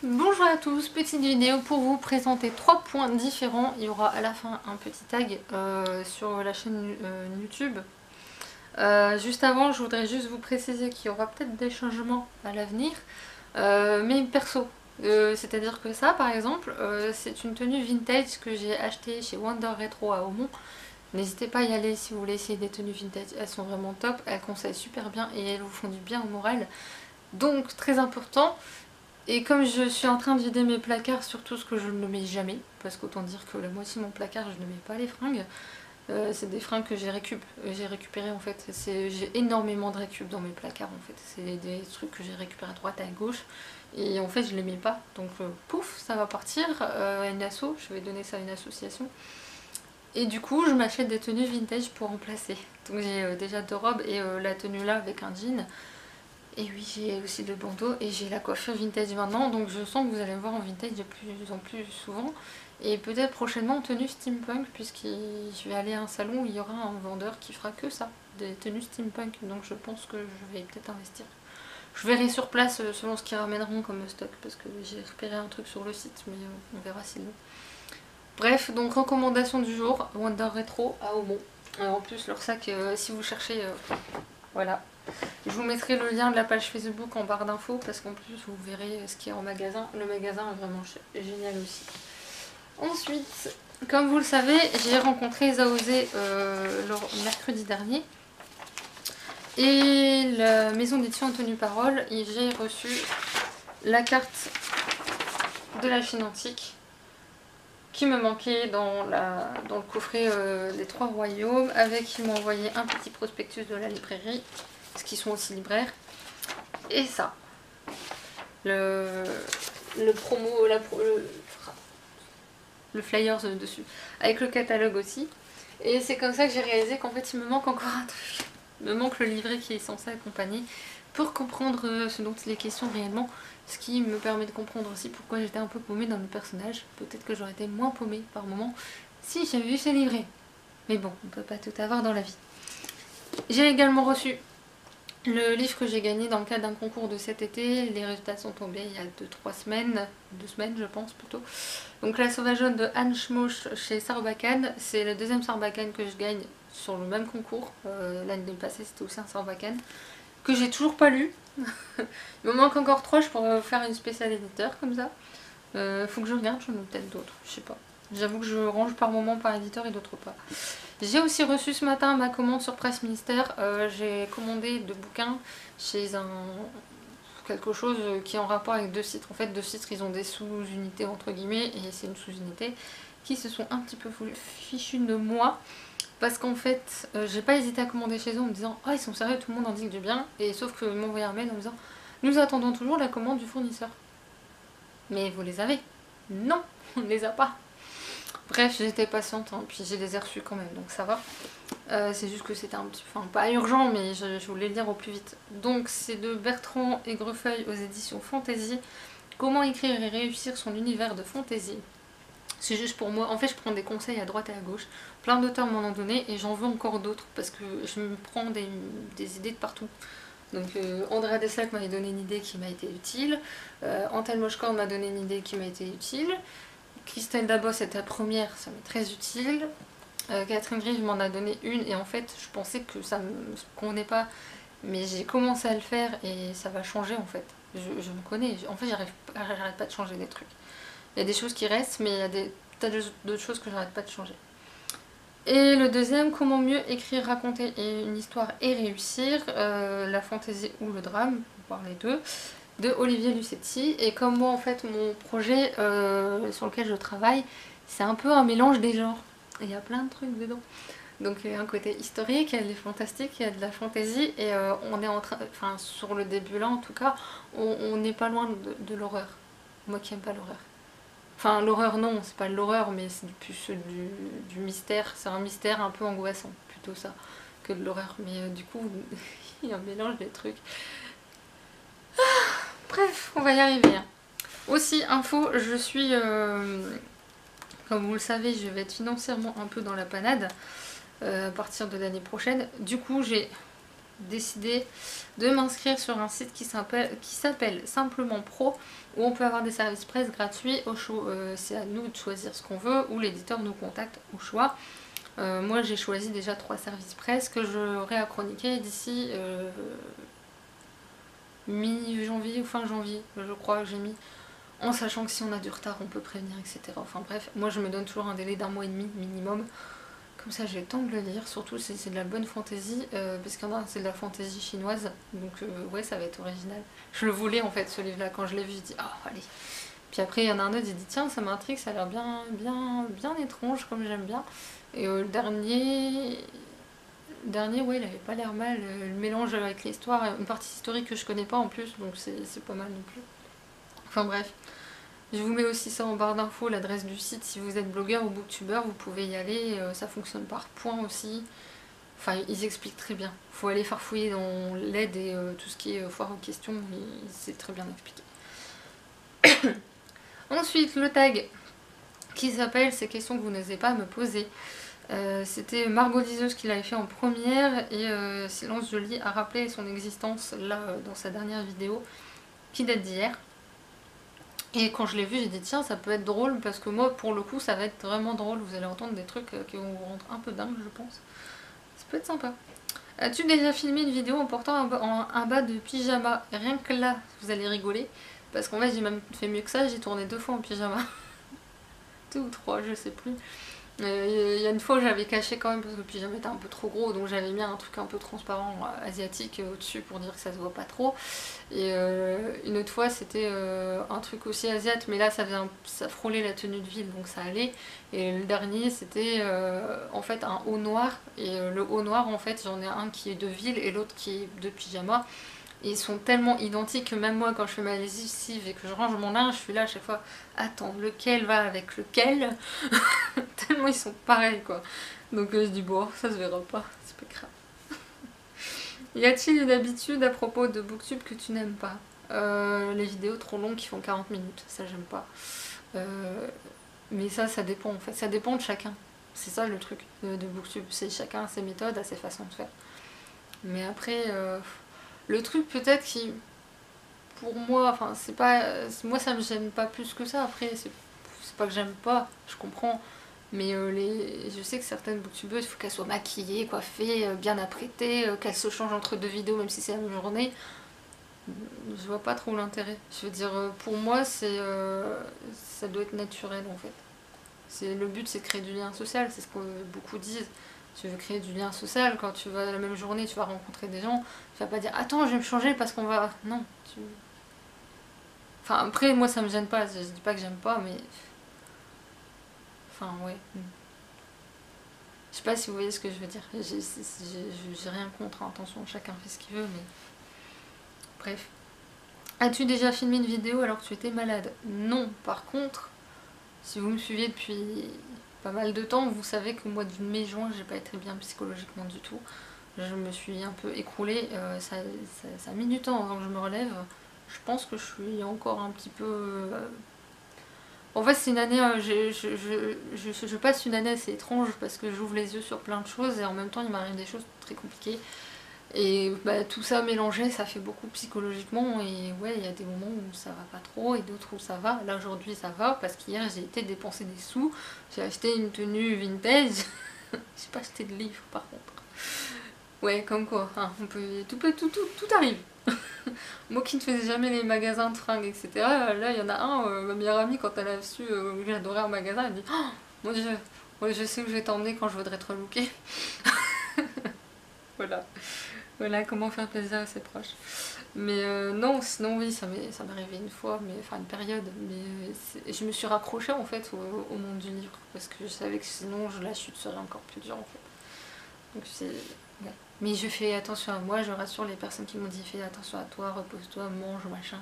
Bonjour à tous, petite vidéo pour vous présenter 3 points différents. Il y aura à la fin un petit tag sur la chaîne YouTube. Juste avant, je voudrais juste vous préciser qu'il y aura peut-être des changements à l'avenir, mais perso. C'est-à-dire que ça, par exemple, c'est une tenue vintage que j'ai achetée chez Wonder Retro à Aumont. N'hésitez pas à y aller si vous voulez essayer des tenues vintage, elles sont vraiment top, elles conseillent super bien et elles vous font du bien au moral. Donc très important. Et comme je suis en train de vider mes placards sur tout ce que je ne mets jamais, parce qu'autant dire que la moitié de mon placard je ne mets pas les fringues, c'est des fringues que j'ai récupérées en fait. J'ai énormément de récup dans mes placards en fait. C'est des trucs que j'ai récupérés à droite, à gauche, et en fait je les mets pas. Donc pouf, ça va partir à une asso, je vais donner ça à une association. Et du coup je m'achète des tenues vintage pour remplacer. Donc j'ai déjà 2 robes et la tenue là avec un jean. Et oui, j'ai aussi le bandeau et j'ai la coiffure vintage maintenant, donc je sens que vous allez me voir en vintage de plus en plus souvent. Et peut-être prochainement en tenue steampunk, puisque je vais aller à un salon où il y aura un vendeur qui fera que ça, des tenues steampunk, donc je pense que je vais peut-être investir. Je verrai sur place selon ce qu'ils ramèneront comme stock, parce que j'ai repéré un truc sur le site, mais on verra sinon. Bref, donc recommandation du jour, Wonder Retro à Aumont. En plus leur sac, si vous cherchez, voilà. Je vous mettrai le lien de la page Facebook en barre d'infos parce qu'en plus vous verrez ce qu'il y a en magasin. Le magasin est vraiment génial aussi. Ensuite, comme vous le savez, j'ai rencontré Zaosé le mercredi dernier. Et la maison d'édition a tenu parole et j'ai reçu la carte de la Chine antique qui me manquait dans le coffret des 3 royaumes, avec ils m'ont envoyé un petit prospectus de la librairie, parce qu'ils sont aussi libraires, et ça, le promo, le flyers dessus, avec le catalogue aussi. Et c'est comme ça que j'ai réalisé qu'en fait il me manque encore un truc. Il me manque le livret qui est censé accompagner pour comprendre ce dont il est question réellement, ce qui me permet de comprendre aussi pourquoi j'étais un peu paumée dans le personnage. Peut-être que j'aurais été moins paumée par moment si j'avais vu ce livret. Mais bon, on peut pas tout avoir dans la vie. J'ai également reçu le livre que j'ai gagné dans le cadre d'un concours de cet été. Les résultats sont tombés il y a 2 semaines, 2 semaines je pense plutôt. Donc La Sauvageonne de Anne Schmoch chez Sarbacane, c'est le 2e Sarbacane que je gagne sur le même concours. L'année passée c'était aussi un Sarbacane que j'ai toujours pas lu. Il me manque encore 3, je pourrais vous faire une spéciale éditeur comme ça. Faut que je regarde, j'en ai peut-être d'autres, je sais pas. J'avoue que je range par moment par éditeur et d'autres pas. J'ai aussi reçu ce matin ma commande sur Presse Ministère. J'ai commandé 2 bouquins chez quelque chose qui est en rapport avec 2 sites. En fait, 2 sites, ils ont des sous-unités entre guillemets, et c'est une sous-unité qui se sont un petit peu fichus de moi. Parce qu'en fait, j'ai pas hésité à commander chez eux en me disant « Oh, ils sont sérieux, tout le monde en dit que du bien ». Et sauf qu'ils m'ont envoyé un mail en me disant « Nous attendons toujours la commande du fournisseur ». Mais vous les avez? Non, on ne les a pas. Bref, j'étais patiente, hein, puis je les ai reçus quand même, donc ça va. C'est juste que c'était un petit peu, enfin pas urgent, mais je voulais le lire au plus vite. Donc c'est de Bertrand Aigrefeuille aux éditions Fantasy. Comment écrire et réussir son univers de fantasy. C'est juste pour moi, en fait je prends des conseils à droite et à gauche. Plein d'auteurs m'en ont donné et j'en veux encore d'autres parce que je me prends des idées de partout. Donc Andrea Dessac m'avait donné une idée qui m'a été utile. Antelme Moshkor m'a donné une idée qui m'a été utile. Christelle Dabos était la première, ça m'est très utile. Catherine Grieve m'en a donné une et en fait je pensais que ça me convenait pas, mais j'ai commencé à le faire et ça va changer en fait. Je me connais, en fait j'arrête pas de changer des trucs. Il y a des choses qui restent, mais il y a des tas d'autres choses que j'arrête pas de changer. Et le deuxième, comment mieux écrire, raconter une histoire et réussir, la fantaisie ou le drame, voire les deux, de Olivier Lucetti. Et comme moi en fait mon projet sur lequel je travaille, c'est un peu un mélange des genres. Il y a plein de trucs dedans. Donc il y a un côté historique, il y a des fantastiques, il y a de la fantaisie, et on est en train, enfin sur le début là en tout cas, on n'est pas loin de l'horreur. Moi qui aime pas l'horreur. Enfin, l'horreur, non, c'est pas de l'horreur, mais c'est plus du mystère. C'est un mystère un peu angoissant, plutôt ça, que de l'horreur. Mais du coup, il y a un mélange des trucs. Bref, on va y arriver. Hein. Aussi, info, je suis... comme vous le savez, je vais être financièrement un peu dans la panade à partir de l'année prochaine. Du coup, j'ai décidé de m'inscrire sur un site qui s'appelle Simplement Pro, où on peut avoir des services presse gratuits au choix. C'est à nous de choisir ce qu'on veut, ou l'éditeur nous contacte au choix. Moi j'ai choisi déjà 3 services presse que j'aurai à chroniquer d'ici mi-janvier ou fin janvier, je crois que j'ai mis, en sachant que si on a du retard on peut prévenir, etc. Enfin bref, moi je me donne toujours un délai d'1 mois et demi minimum, comme ça j'ai le temps de le lire, surtout si c'est de la bonne fantaisie, parce qu'il y en a c'est de la fantaisie chinoise, donc ouais ça va être original. Je le voulais en fait ce livre là, quand je l'ai vu je dis ah allez. Puis après il y en a un autre, j'ai dit tiens ça m'intrigue, ça a l'air bien étrange comme j'aime bien. Et le dernier, ouais, il avait pas l'air mal. Le mélange avec l'histoire, une partie historique que je connais pas en plus, donc c'est pas mal non plus. Enfin bref, je vous mets aussi ça en barre d'infos, l'adresse du site. Si vous êtes blogueur ou booktubeur, vous pouvez y aller. Ça fonctionne par points aussi. Enfin, ils expliquent très bien. Faut aller farfouiller dans l'aide et tout ce qui est foire aux questions. C'est très bien expliqué. Ensuite, le tag qui s'appelle Ces questions que vous n'osez pas me poser. C'était Margot Liseuse qui l'avait fait en première et Silence Jolie a rappelé son existence là dans sa dernière vidéo qui date d'hier. Et quand je l'ai vu j'ai dit tiens ça peut être drôle parce que moi pour le coup ça va être vraiment drôle, vous allez entendre des trucs qui vont vous rendre un peu dingue je pense. Ça peut être sympa. As-tu déjà filmé une vidéo en portant un bas de pyjama? Rien que là vous allez rigoler parce qu'en fait j'ai même fait mieux que ça, j'ai tourné 2 fois en pyjama. 2 ou 3 je sais plus. Il y a une fois j'avais caché quand même parce que le pyjama était un peu trop gros, donc j'avais mis un truc un peu transparent asiatique au-dessus pour dire que ça se voit pas trop. Et une autre fois c'était un truc aussi asiate, mais là ça frôlait la tenue de ville donc ça allait. Et le dernier c'était en fait un haut noir, et le haut noir en fait j'en ai un qui est de ville et l'autre qui est de pyjama. Et ils sont tellement identiques que même moi quand je fais ma lessive et que je range mon linge, je suis là à chaque fois, attends, lequel va avec lequel? Tellement ils sont pareils quoi. Donc je dis bon, ça se verra pas, c'est pas grave. Y a-t-il une habitude à propos de Booktube que tu n'aimes pas? Les vidéos trop longues qui font 40 minutes, ça j'aime pas. Mais ça dépend en fait, ça dépend de chacun. C'est ça le truc de Booktube, c'est chacun a ses méthodes, a ses façons de faire. Mais après... le truc peut-être qui, pour moi, enfin c'est pas, moi ça me gêne pas plus que ça, après c'est pas que j'aime pas, je comprends, mais je sais que certaines booktubeuses, il faut qu'elles soient maquillées, coiffées, bien apprêtées, qu'elles se changent entre 2 vidéos même si c'est la même journée, je vois pas trop l'intérêt. Je veux dire, pour moi ça doit être naturel en fait. Le but c'est de créer du lien social, c'est ce que beaucoup disent. Tu veux créer du lien social, quand tu vas la même journée, tu vas rencontrer des gens, tu vas pas dire attends je vais me changer parce qu'on va... Non, Enfin après moi ça me gêne pas, je dis pas que j'aime pas mais... Enfin ouais. Je sais pas si vous voyez ce que je veux dire, j'ai rien contre, hein. Attention chacun fait ce qu'il veut mais... Bref. As-tu déjà filmé une vidéo alors que tu étais malade? Non, par contre, si vous me suivez depuis pas mal de temps, vous savez qu'au mois de mai-juin, j'ai pas été bien psychologiquement du tout. Je me suis un peu écroulée, ça a mis du temps avant que je me relève. Je pense que je suis encore un petit peu... En fait c'est une année, je passe une année assez étrange parce que j'ouvre les yeux sur plein de choses et en même temps il m'arrive des choses très compliquées. Et bah, tout ça mélangé, ça fait beaucoup psychologiquement et ouais, il y a des moments où ça va pas trop et d'autres où ça va. Là aujourd'hui ça va parce qu'hier j'ai été dépenser des sous, j'ai acheté une tenue vintage, j'ai pas acheté de livre par contre. Ouais, comme quoi, hein, tout arrive. Moi qui ne faisais jamais les magasins de fringues, etc. Là il y en a un, ma meilleure amie quand elle a su que j'adorais un magasin, elle dit oh, mon dieu, ouais, je sais où je vais t'emmener quand je voudrais te relooker. Voilà. Voilà comment faire plaisir à ses proches. Mais non, sinon oui, ça m'est arrivé une fois, mais enfin une période. Mais je me suis raccrochée en fait au monde du livre parce que je savais que sinon la chute serait encore plus dure en fait. Donc c'est... Ouais. Mais je fais attention à moi, je rassure les personnes qui m'ont dit fais attention à toi, repose-toi, mange, machin.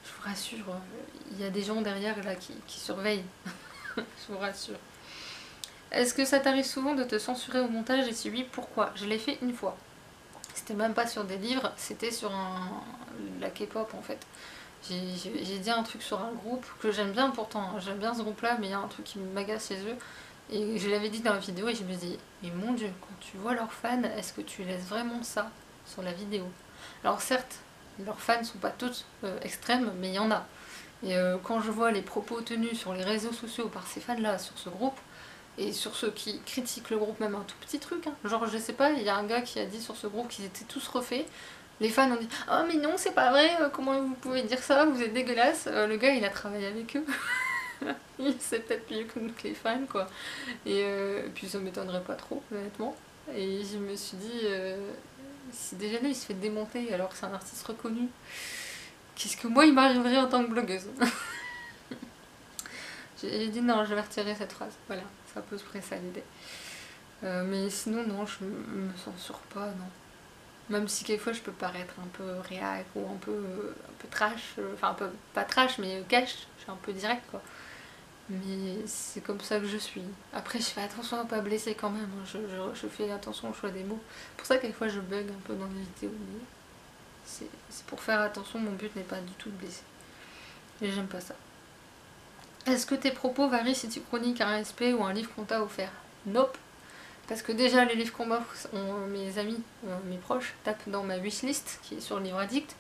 Je vous rassure, il y a des gens derrière là qui surveillent. Je vous rassure. Est-ce que ça t'arrive souvent de te censurer au montage et si oui, pourquoi? Je l'ai fait une fois. C'était même pas sur des livres, c'était sur la K-pop en fait. J'ai dit un truc sur un groupe que j'aime bien pourtant, hein. J'aime bien ce groupe là, mais il y a un truc qui m'agace chez eux. Et je l'avais dit dans la vidéo et je me dis, mais mon dieu, quand tu vois leurs fans, est-ce que tu laisses vraiment ça sur la vidéo. Alors certes, leurs fans sont pas tous extrêmes, mais il y en a. Et quand je vois les propos tenus sur les réseaux sociaux par ces fans-là sur ce groupe, et sur ceux qui critiquent le groupe, même un tout petit truc, hein. Genre je sais pas, il y a un gars qui a dit sur ce groupe qu'ils étaient tous refaits. Les fans ont dit «Oh mais non c'est pas vrai, comment vous pouvez dire ça, vous êtes dégueulasse». Le gars il a travaillé avec eux. Il sait peut-être mieux que nous que les fans quoi. Et puis ça m'étonnerait pas trop honnêtement. Et je me suis dit si déjà lui il se fait démonter alors que c'est un artiste reconnu, qu'est-ce que moi il m'arriverait en tant que blogueuse. J'ai dit non, je vais retirer cette phrase, voilà, ça pose près ça l'idée. Mais sinon non, je me censure pas, non. Même si quelquefois je peux paraître un peu réac ou un peu trash, enfin un peu, pas trash mais cash, je suis un peu direct quoi. Mais c'est comme ça que je suis. Après je fais attention à pas blesser quand même, hein. Je fais attention au choix des mots. C'est pour ça que quelquefois je bug un peu dans les vidéos, mais c'est pour faire attention, mon but n'est pas du tout de blesser. Et j'aime pas ça. Est-ce que tes propos varient si tu chroniques un SP ou un livre qu'on t'a offert? Nope. Parce que déjà les livres qu'on m'offre, mes amis, mes proches, tapent dans ma wishlist qui est sur Livre Addict.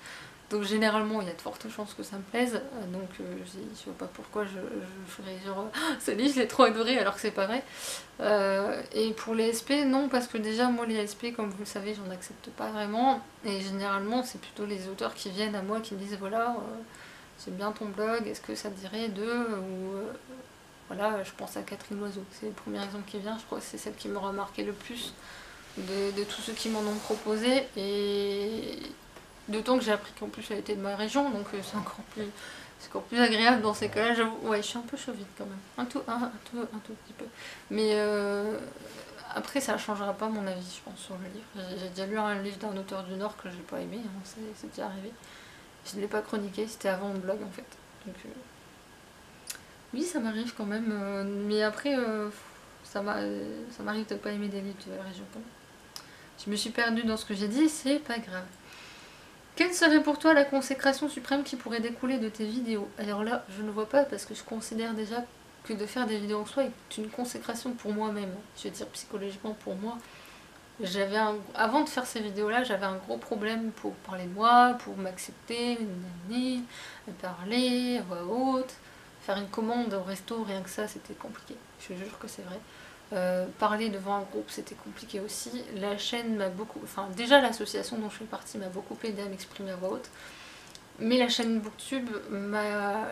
Donc généralement il y a de fortes chances que ça me plaise. Donc je vois pas pourquoi je ferais genre ce livre je l'ai trop adoré alors que c'est pas vrai. Et pour les SP, non, parce que déjà moi les SP comme vous le savez j'en accepte pas vraiment. Et généralement c'est plutôt les auteurs qui viennent à moi qui me disent voilà... c'est bien ton blog, est-ce que ça te dirait de... ou voilà, je pense à Catherine Loiseau, c'est le premier exemple qui vient, je crois que c'est celle qui m'aura marqué le plus de tous ceux qui m'en ont proposé, et d'autant que j'ai appris qu'en plus elle était de ma région, donc c'est encore plus agréable dans ces cas-là. Ouais, je suis un peu chauvine quand même, un tout petit peu. Mais après ça ne changera pas mon avis, je pense, sur le livre. J'ai déjà lu un livre d'un auteur du Nord que j'ai pas aimé, hein, c'est déjà arrivé. Je ne l'ai pas chroniqué, c'était avant mon blog en fait. Donc, oui, ça m'arrive quand même. Mais après, ça m'arrive de pas aimer des livres de la région quand même. Je me suis perdue dans ce que j'ai dit, c'est pas grave. Quelle serait pour toi la consécration suprême qui pourrait découler de tes vidéos? Alors là, je ne vois pas parce que je considère déjà que de faire des vidéos en soi est une consécration pour moi-même. Je veux dire psychologiquement pour moi. Avant de faire ces vidéos là, j'avais un gros problème pour parler de moi, pour m'accepter, parler à voix haute, faire une commande au resto, rien que ça c'était compliqué, je jure que c'est vrai. Parler devant un groupe c'était compliqué aussi. La chaîne m'a beaucoup, enfin déjà l'association dont je fais partie m'a beaucoup aidé à m'exprimer à voix haute, mais la chaîne Booktube m'a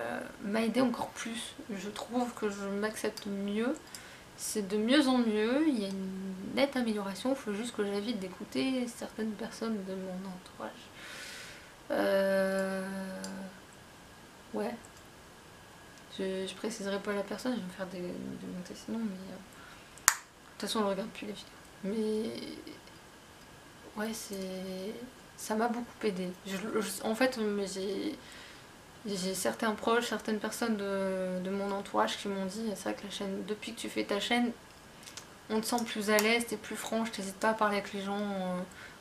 aidé encore plus. Je trouve que je m'accepte mieux. C'est de mieux en mieux, il y a une nette amélioration, il faut juste que j'évite d'écouter certaines personnes de mon entourage. Ouais. Je préciserai pas la personne, je vais me faire démonter sinon, mais... de toute façon, on ne regarde plus les vidéos. Mais... ouais, ça m'a beaucoup aidé. En fait, j'ai certains proches, certaines personnes de mon entourage qui m'ont dit c'est vrai que la chaîne, depuis que tu fais ta chaîne, on te sent plus à l'aise, t'es plus franche, t'hésites pas à parler avec les gens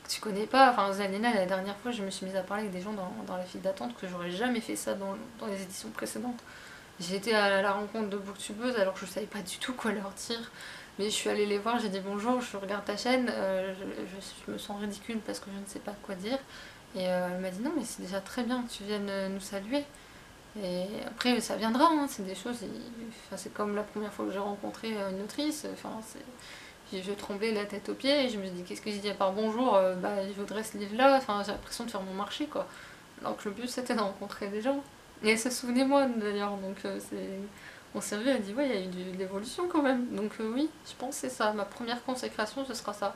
que tu connais pas. Enfin, Zalena, la dernière fois, je me suis mise à parler avec des gens dans la file d'attente que j'aurais jamais fait ça dans les éditions précédentes. J'ai été à la rencontre de booktubeuses alors que je savais pas du tout quoi leur dire. Mais je suis allée les voir, j'ai dit bonjour, je regarde ta chaîne, je me sens ridicule parce que je ne sais pas quoi dire. Et elle m'a dit non mais c'est déjà très bien que tu viennes nous saluer. Et après ça viendra, hein, c'est des choses, enfin, c'est comme la première fois que j'ai rencontré une autrice, enfin, je tremblais la tête aux pieds et je me suis dit qu'est-ce que j'ai dit à part bonjour, bah je voudrais ce livre là, enfin j'ai l'impression de faire mon marché quoi. Donc le but c'était de rencontrer des gens. Et elle se souvenait moi d'ailleurs, donc on s'est vu, elle dit ouais il y a eu de l'évolution quand même. Donc oui, je pense que c'est ça, ma première consécration ce sera ça.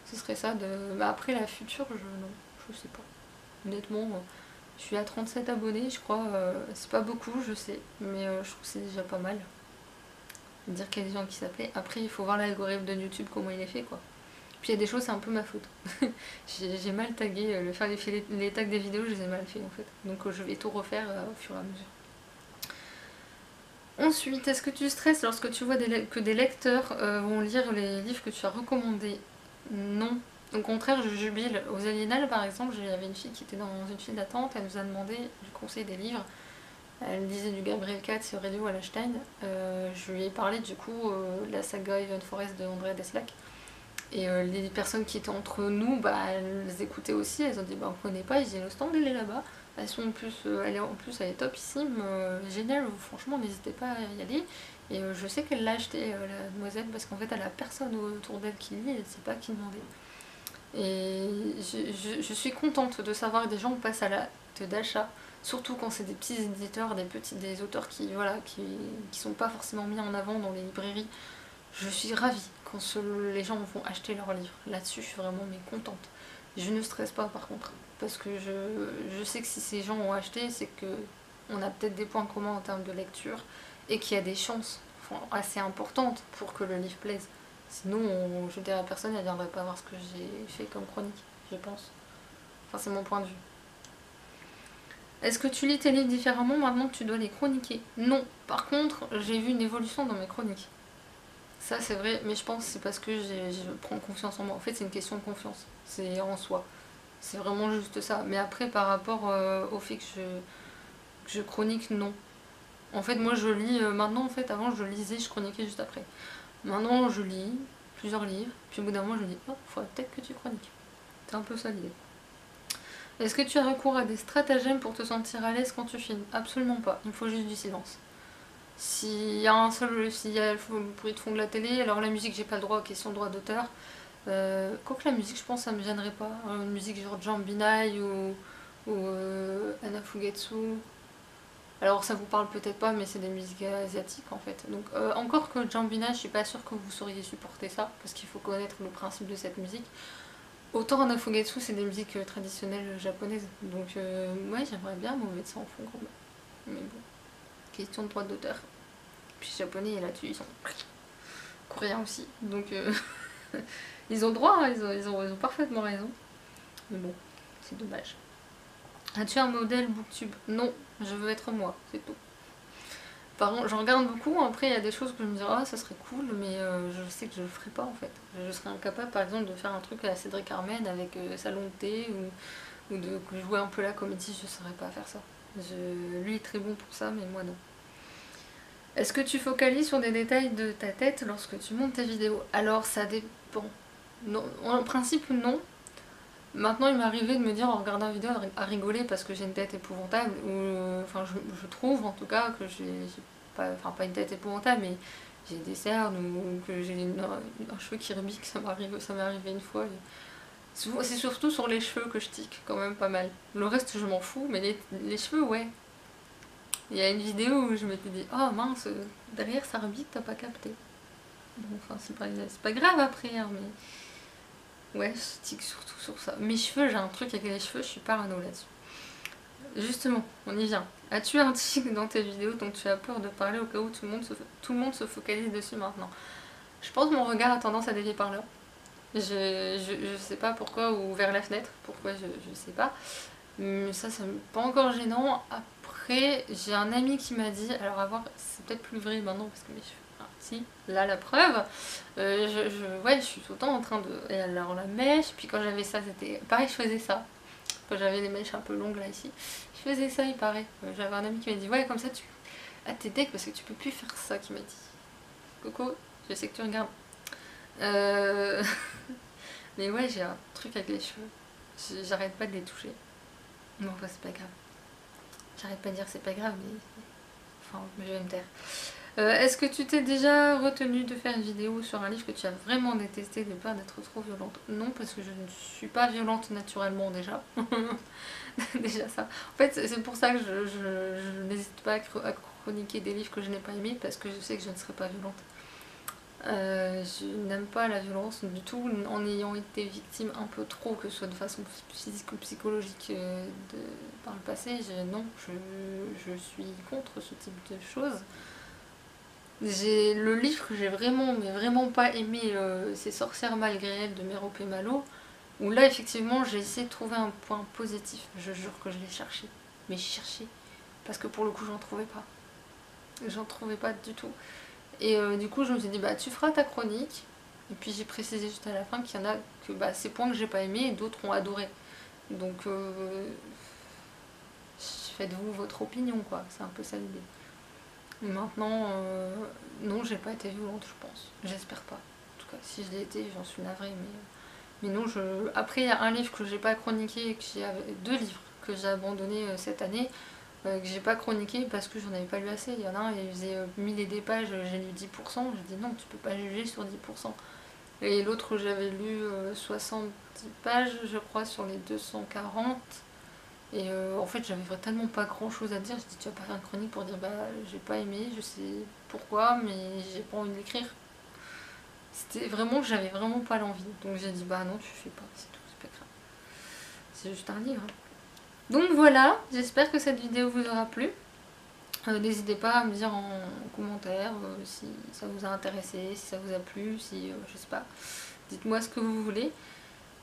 Ce serait ça de. Bah, après la future, non, je sais pas. Honnêtement, je suis à 37 abonnés, je crois. C'est pas beaucoup, je sais, mais je trouve que c'est déjà pas mal. Dire qu'il y a des gens qui s'appelaient. Après, il faut voir l'algorithme de YouTube, comment il est fait, quoi. Puis il y a des choses, c'est un peu ma faute. J'ai mal tagué, les tags des vidéos, je les ai mal fait en fait. Donc je vais tout refaire au fur et à mesure. Ensuite, est-ce que tu stresses lorsque tu vois que des lecteurs vont lire les livres que tu as recommandés? Non. Au contraire, je jubile. Aux Aliénales, par exemple, j'avais une fille qui était dans une file d'attente, elle nous a demandé du conseil des livres. Elle disait du Gabriel Katz et Aurelio Wallerstein. Je lui ai parlé du coup de la saga Even Forest de André Desplat. Et les personnes qui étaient entre nous, bah, elles écoutaient aussi, elles ont dit bah on connaît pas, je dis le stand elle est là-bas. Elles sont en plus, elle est topissime, géniale, franchement n'hésitez pas à y aller. Et je sais qu'elle l'a acheté la demoiselle parce qu'en fait elle a personne autour d'elle qui lit, elle ne sait pas qui demander. Et je suis contente de savoir que des gens passent à l'acte d'achat, surtout quand c'est des petits éditeurs, des auteurs qui sont pas forcément mis en avant dans les librairies. Je suis ravie quand les gens vont acheter leurs livres. Là-dessus, je suis vraiment contente. Je ne stresse pas par contre, parce que je sais que si ces gens ont acheté, c'est que on a peut-être des points communs en termes de lecture et qu'il y a des chances assez importantes pour que le livre plaise. Sinon, je dirais à personne, elle viendrait pas voir ce que j'ai fait comme chronique, je pense. Enfin, c'est mon point de vue. Est-ce que tu lis tes livres différemment maintenant que tu dois les chroniquer? Non. Par contre, j'ai vu une évolution dans mes chroniques. Ça c'est vrai, mais je pense que c'est parce que je prends confiance en moi. En fait c'est une question de confiance, c'est en soi. C'est vraiment juste ça. Mais après par rapport au fait que je chronique, non. En fait moi je lis, maintenant en fait avant je lisais, je chroniquais juste après. Maintenant je lis plusieurs livres, puis au bout d'un moment je me dis, oh, faudrait peut-être que tu chroniques. C'est un peu ça l'idée. Est-ce que tu as recours à des stratagèmes pour te sentir à l'aise quand tu filmes? Absolument pas, il me faut juste du silence. S'il y a le bruit de fond de la télé, alors la musique j'ai pas le droit, question de droit d'auteur. Quoique la musique je pense ça me gênerait pas. Une musique genre Jambinai ou Anna Fugetsu. Alors ça vous parle peut-être pas mais c'est des musiques asiatiques en fait. Donc encore que Jambinai je suis pas sûre que vous sauriez supporter ça parce qu'il faut connaître le principe de cette musique. Autant Anna Fugetsu c'est des musiques traditionnelles japonaises. Donc ouais j'aimerais bien me mettre ça en fond quand même. Mais bon, question de droit d'auteur. Puis les japonais là-dessus ils sont coréens aussi. Donc ils ont le droit, hein, ils ont parfaitement raison. Mais bon, c'est dommage. As-tu un modèle booktube? Non, je veux être moi, c'est tout. Par contre, je regarde beaucoup, après il y a des choses que je me dis ah ça serait cool, mais je sais que je le ferai pas en fait. Je serais incapable par exemple de faire un truc à la Cédric Armen avec salon de thé ou de jouer un peu la comédie, je saurais pas faire ça. Lui est très bon pour ça, mais moi non. Est-ce que tu focalises sur des détails de ta tête lorsque tu montes tes vidéos? Alors ça dépend. Non, en principe non. Maintenant il m'est arrivé de me dire en regardant une vidéo à rigoler parce que j'ai une tête épouvantable. Ou, enfin je trouve en tout cas que j'ai pas, enfin, pas une tête épouvantable mais j'ai des cernes ou que j'ai un cheveu qui rebique, ça m'est arrivé une fois. C'est surtout sur les cheveux que je tique quand même pas mal. Le reste je m'en fous mais les cheveux ouais. Il y a une vidéo où je m'étais dit oh mince, derrière ça rebique, t'as pas capté. Bon, enfin c'est pas grave après hein, mais ouais je tique surtout sur ça. Mes cheveux, j'ai un truc avec les cheveux, je suis parano là-dessus. Justement, on y vient. As-tu un tic dans tes vidéos dont tu as peur de parler au cas où tout le monde se focalise dessus maintenant? Je pense que mon regard a tendance à dévier par là. Je sais pas pourquoi, ou vers la fenêtre, pourquoi je sais pas. Mais ça me pas encore gênant. Après, j'ai un ami qui m'a dit, alors à voir, c'est peut-être plus vrai maintenant parce que mes cheveux. Ah, si, là la preuve. Ouais, je suis tout le temps en train de. Et alors la mèche, puis quand j'avais ça, c'était. Pareil, je faisais ça. Quand j'avais les mèches un peu longues là ici, je faisais ça, il paraît. J'avais un ami qui m'a dit, ouais, comme ça tu. Ah, t'es deck parce que tu peux plus faire ça, qui m'a dit. Coco, je sais que tu regardes. Mais ouais, j'ai un truc avec les cheveux. J'arrête pas de les toucher. Bon, enfin, c'est pas grave. J'arrête pas de dire que c'est pas grave, mais. Enfin, je vais me taire. Est-ce que tu t'es déjà retenu de faire une vidéo sur un livre que tu as vraiment détesté de peur d'être trop violente? Non, parce que je ne suis pas violente naturellement déjà. Déjà ça. En fait, c'est pour ça que je n'hésite pas à chroniquer des livres que je n'ai pas aimés, parce que je sais que je ne serai pas violente. Je n'aime pas la violence du tout, en ayant été victime un peu trop, que ce soit de façon physique ou psychologique par le passé. Non, je suis contre ce type de choses. Le livre que j'ai vraiment, mais vraiment pas aimé, c'est Sorcière malgré elle de Mérope et Malo, où là effectivement j'ai essayé de trouver un point positif. Je jure que je l'ai cherché, mais j'ai cherché, parce que pour le coup j'en trouvais pas. J'en trouvais pas du tout. Et du coup je me suis dit bah tu feras ta chronique, et puis j'ai précisé juste à la fin qu'il y en a que bah, ces points que j'ai pas aimés et d'autres ont adoré. Donc faites-vous votre opinion quoi, c'est un peu ça l'idée. Maintenant, non, j'ai pas été violente, je pense. J'espère pas. En tout cas. Si je l'ai été, j'en suis navrée, mais non, après il y a un livre que j'ai pas chroniqué, deux livres que j'ai abandonné cette année, que j'ai pas chroniqué parce que j'en avais pas lu assez. Il y en a un, il faisait 1000 et des pages, j'ai lu 10%, j'ai dit non, tu peux pas juger sur 10%. Et l'autre, j'avais lu 70 pages, je crois, sur les 240. Et en fait, j'avais tellement pas grand chose à dire. Je dis, tu vas pas faire une chronique pour dire, bah, j'ai pas aimé, je sais pourquoi, mais j'ai pas envie d'écrire. C'était vraiment que j'avais vraiment pas l'envie. Donc j'ai dit, bah non, tu fais pas, c'est tout, c'est pas grave. C'est juste un livre. Donc voilà, j'espère que cette vidéo vous aura plu. N'hésitez pas à me dire en commentaire si ça vous a intéressé, si ça vous a plu, si je sais pas. Dites-moi ce que vous voulez.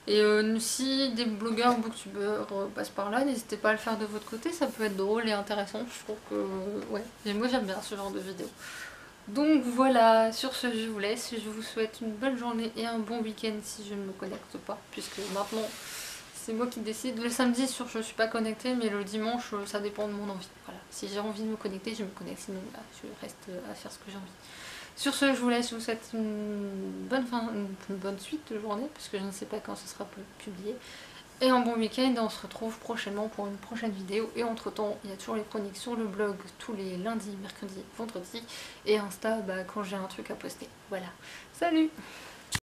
Et si des blogueurs ou booktubeurs passent par là, n'hésitez pas à le faire de votre côté, ça peut être drôle et intéressant. Je trouve que ouais, moi j'aime bien ce genre de vidéo. Donc voilà, sur ce je vous laisse, je vous souhaite une bonne journée et un bon week-end si je ne me connecte pas, puisque maintenant c'est moi qui décide. Le samedi je suis pas connectée, mais le dimanche ça dépend de mon envie. Voilà, si j'ai envie de me connecter, je me connecte, sinon là, je reste à faire ce que j'ai envie. Sur ce, je vous laisse, je vous souhaite une bonne suite de journée, parce que je ne sais pas quand ce sera publié. Et un bon week-end, et on se retrouve prochainement pour une prochaine vidéo. Et entre temps, il y a toujours les chroniques sur le blog tous les lundis, mercredis, vendredis. Et Insta, bah, quand j'ai un truc à poster. Voilà. Salut!